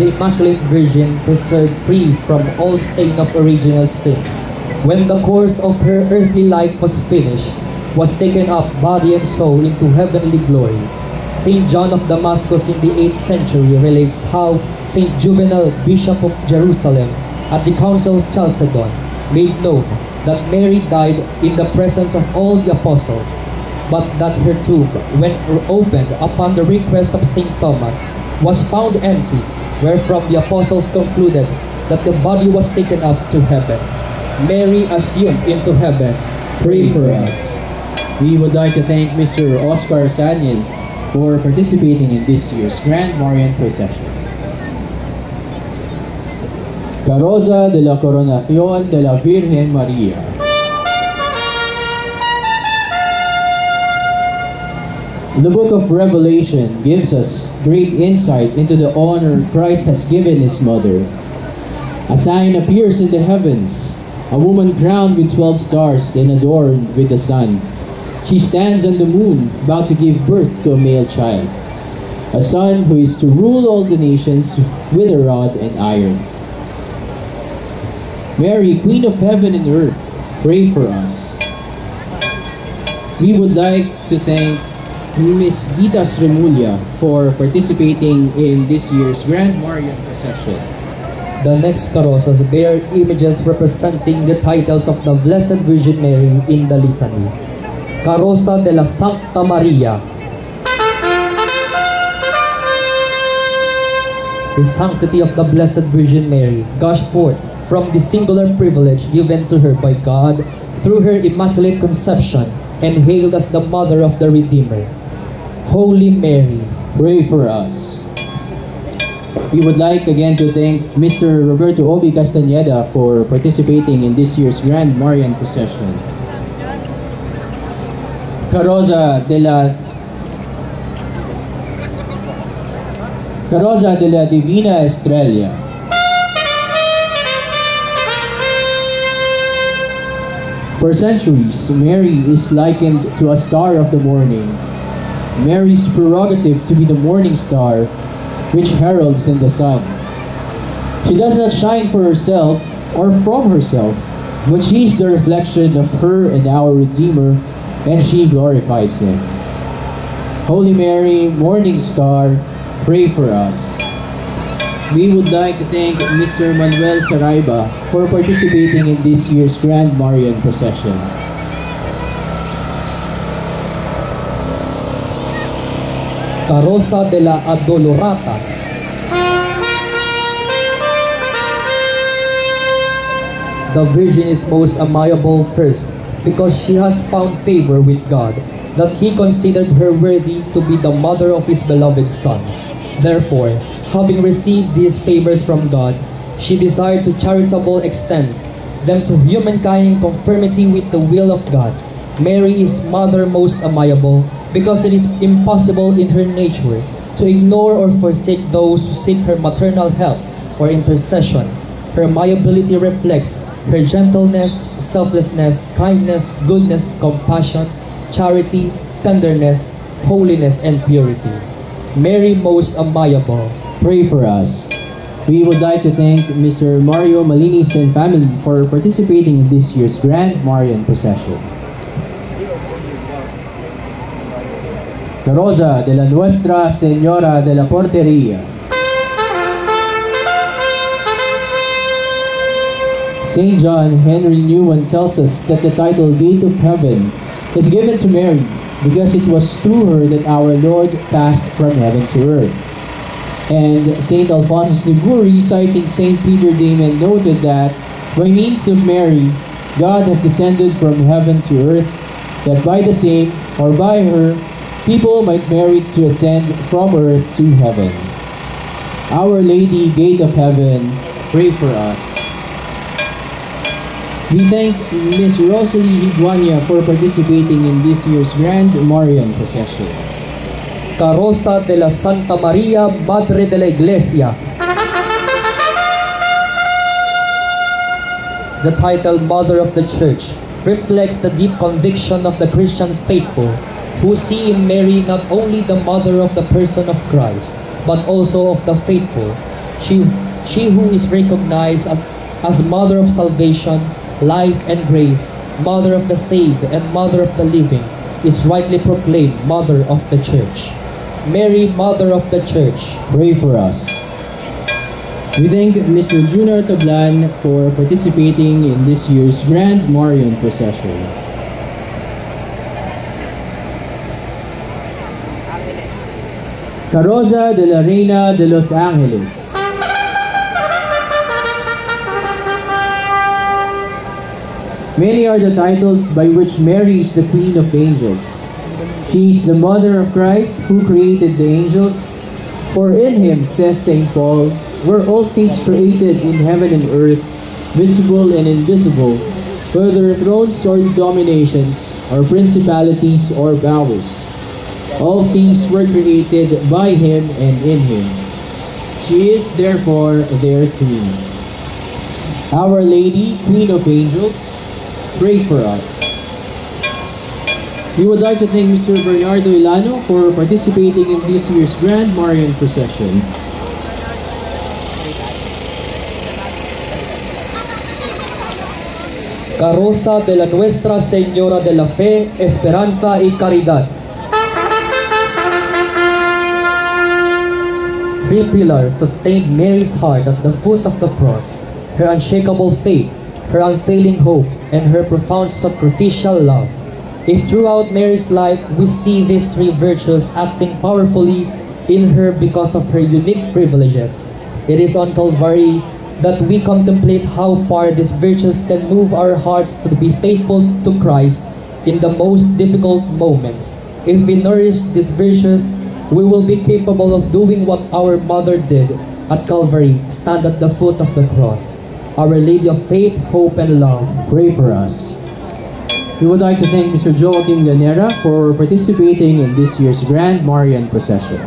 the Immaculate Virgin preserved free from all stain of original sin. When the course of her earthly life was finished, was taken up body and soul into heavenly glory. Saint John of Damascus in the 8th century relates how Saint Juvenal, Bishop of Jerusalem, at the Council of Chalcedon, made known that Mary died in the presence of all the apostles, but that her tomb, when opened upon the request of Saint Thomas, was found empty, wherefrom the apostles concluded that the body was taken up to heaven. Mary assumed into heaven. Pray for us. We would like to thank Mr. Oscar Sanez for participating in this year's Grand Marian Procession. Carroza de la Coronación de la Virgen María. The book of Revelation gives us great insight into the honor Christ has given his mother. A sign appears in the heavens, a woman crowned with 12 stars and adorned with the sun. She stands on the moon, about to give birth to a male child, a son who is to rule all the nations with a rod and iron. Mary, Queen of Heaven and Earth, pray for us. We would like to thank Ms. Dita Sremulia for participating in this year's Grand Marian Procession. The next carrozas bear images representing the titles of the Blessed Virgin Mary in the litany. Carroza de la Sancta Maria. The sanctity of the Blessed Virgin Mary gushed forth from the singular privilege given to her by God through her Immaculate Conception and hailed as the Mother of the Redeemer. Holy Mary, pray for us. We would like again to thank Mr. Roberto Obi Castañeda for participating in this year's Grand Marian Procession. Carroza de la Divina Estrella. For centuries, Mary is likened to a star of the morning. Mary's prerogative to be the morning star, which heralds in the sun. She does not shine for herself or from herself, but she is the reflection of her and our Redeemer, and she glorifies him. Holy Mary, morning star, pray for us. We would like to thank Mr. Manuel Saraiba for participating in this year's Grand Marian Procession. Carroza de la Addolorata. The Virgin is most amiable first, because she has found favor with God, that he considered her worthy to be the mother of his beloved Son. Therefore, having received these favors from God, she desired to charitably extend them to humankind in conformity with the will of God. Mary is Mother most amiable, because it is impossible in her nature to ignore or forsake those who seek her maternal help or intercession. Her amiability reflects her gentleness, selflessness, kindness, goodness, compassion, charity, tenderness, holiness, and purity. Mary most amiable, pray for us. We would like to thank Mr. Mario Malinis and family for participating in this year's Grand Marian Procession. Carroza de la Nuestra Señora de la Portería. St. John Henry Newman tells us that the title Gate of Heaven is given to Mary because it was through her that our Lord passed from heaven to earth. And St. Alphonsus Liguori, citing St. Peter Damian, noted that by means of Mary, God has descended from heaven to earth, that by the same, or by her, people might merit to ascend from earth to heaven. Our Lady, Gate of Heaven, pray for us. We thank Ms. Rosalie Higuania for participating in this year's Grand Marian Procession. Carroza de la Santa Maria, Madre de la Iglesia. The title Mother of the Church reflects the deep conviction of the Christian faithful, who see in Mary not only the mother of the person of Christ, but also of the faithful. She, she who is recognized as Mother of Salvation, Life and Grace, Mother of the Saved, and Mother of the Living, is rightly proclaimed Mother of the Church. Mary, Mother of the Church, Pray for us. We thank Mr. Junior Tablan for participating in this year's Grand Marian Procession. Carroza de la Reina de los Angeles. Many are the titles by which Mary is the Queen of Angels. She is the Mother of Christ who created the angels. For in him, says St. Paul, were all things created in heaven and earth, visible and invisible, whether thrones or dominations, or principalities or powers. All things were created by him and in him. She is therefore their Queen. Our Lady, Queen of Angels, pray for us. We would like to thank Mr. Bernardo Ilano for participating in this year's Grand Marian Procession. Carroza de la Nuestra Señora de la Fe, Esperanza y Caridad. Three pillars sustained Mary's heart at the foot of the cross: her unshakable faith, her unfailing hope, and her profound sacrificial love. If throughout Mary's life we see these three virtues acting powerfully in her because of her unique privileges, it is on Calvary that we contemplate how far these virtues can move our hearts to be faithful to Christ in the most difficult moments. If we nourish these virtues, we will be capable of doing what our mother did at Calvary, stand at the foot of the cross. Our Lady of Faith, Hope, and Love, Pray for us. We would like to thank Mr. Joaquin Ganera for participating in this year's Grand Marian Procession.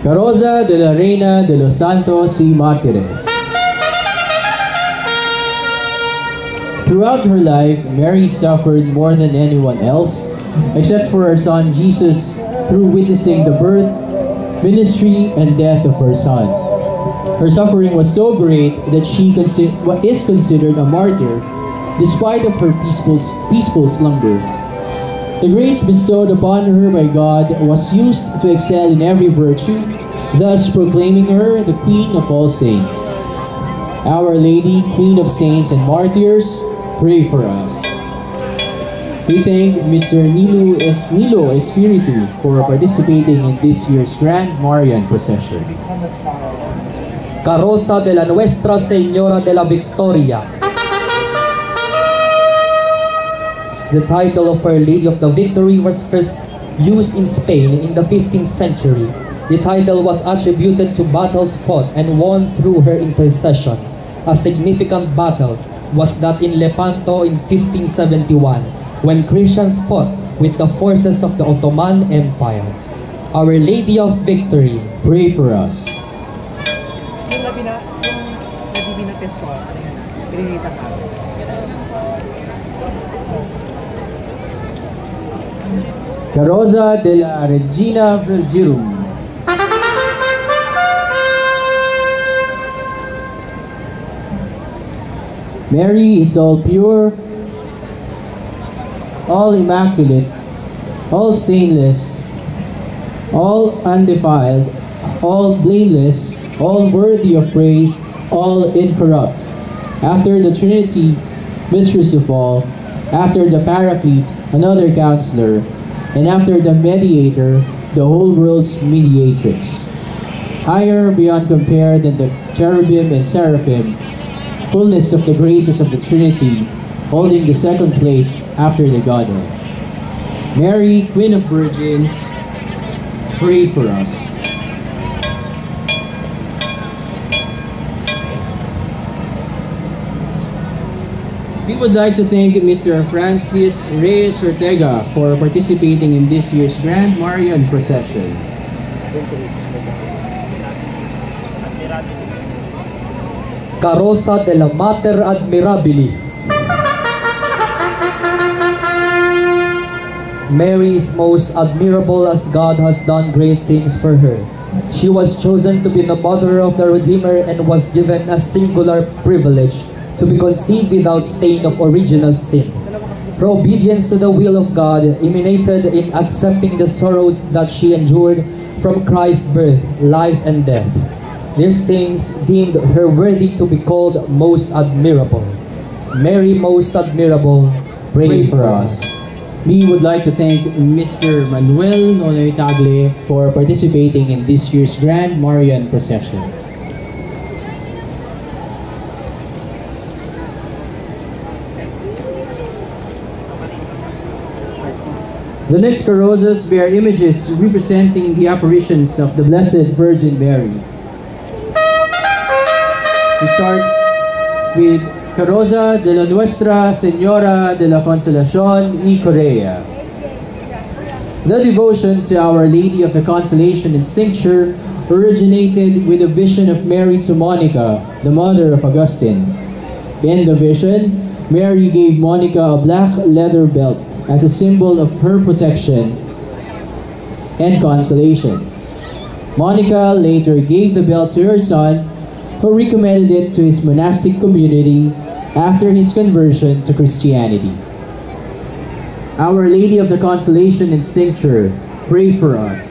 Carroza de la Reina de los Santos y Mártires. Throughout her life, Mary suffered more than anyone else, except for her son Jesus, through witnessing the birth, ministry, and death of her son. Her suffering was so great that she is considered a martyr, despite of her peaceful slumber. The grace bestowed upon her by God was used to excel in every virtue, thus proclaiming her the Queen of all saints. Our Lady, Queen of Saints and Martyrs, pray for us. We thank Mr. Nilo Espiritu for participating in this year's Grand Marian Procession. Carroza de la Nuestra Señora de la Victoria. The title of Our Lady of the Victory was first used in Spain in the 15th century. The title was attributed to battles fought and won through her intercession. A significant battle was that in Lepanto in 1571, when Christians fought with the forces of the Ottoman Empire. Our Lady of Victory, pray for us. Carroza de la Regina Virgirum. Mary is all pure, all immaculate, all stainless, all undefiled, all blameless, all worthy of praise, all incorrupt. After the Trinity, Mistress of all, after the Paraclete, another Counselor, and after the Mediator, the whole world's Mediatrix. Higher beyond compare than the cherubim and seraphim, fullness of the graces of the Trinity, holding the second place after the Godhead. Mary, Queen of Virgins, pray for us. We would like to thank Mr. Francis Reyes Ortega for participating in this year's Grand Marian Procession. Carroza de la Mater Admirabilis. Mary is most admirable as God has done great things for her. She was chosen to be the mother of the Redeemer and was given a singular privilege to be conceived without stain of original sin. Her obedience to the will of God emanated in accepting the sorrows that she endured from Christ's birth, life, and death. These things deemed her worthy to be called most admirable. Mary, most admirable, Pray for us. We would like to thank Mr. Manuel Nonoy Tagle for participating in this year's Grand Marian Procession. The next carrozas bear images representing the apparitions of the Blessed Virgin Mary. We start with Carroza de la Nuestra Señora de la Consolación y Correa. The devotion to Our Lady of the Consolation and Cincture originated with a vision of Mary to Monica, the mother of Augustine. In the vision, Mary gave Monica a black leather belt as a symbol of her protection and consolation. Monica later gave the belt to her son, who recommended it to his monastic community after his conversion to Christianity. Our Lady of the Consolation and Cincture, pray for us.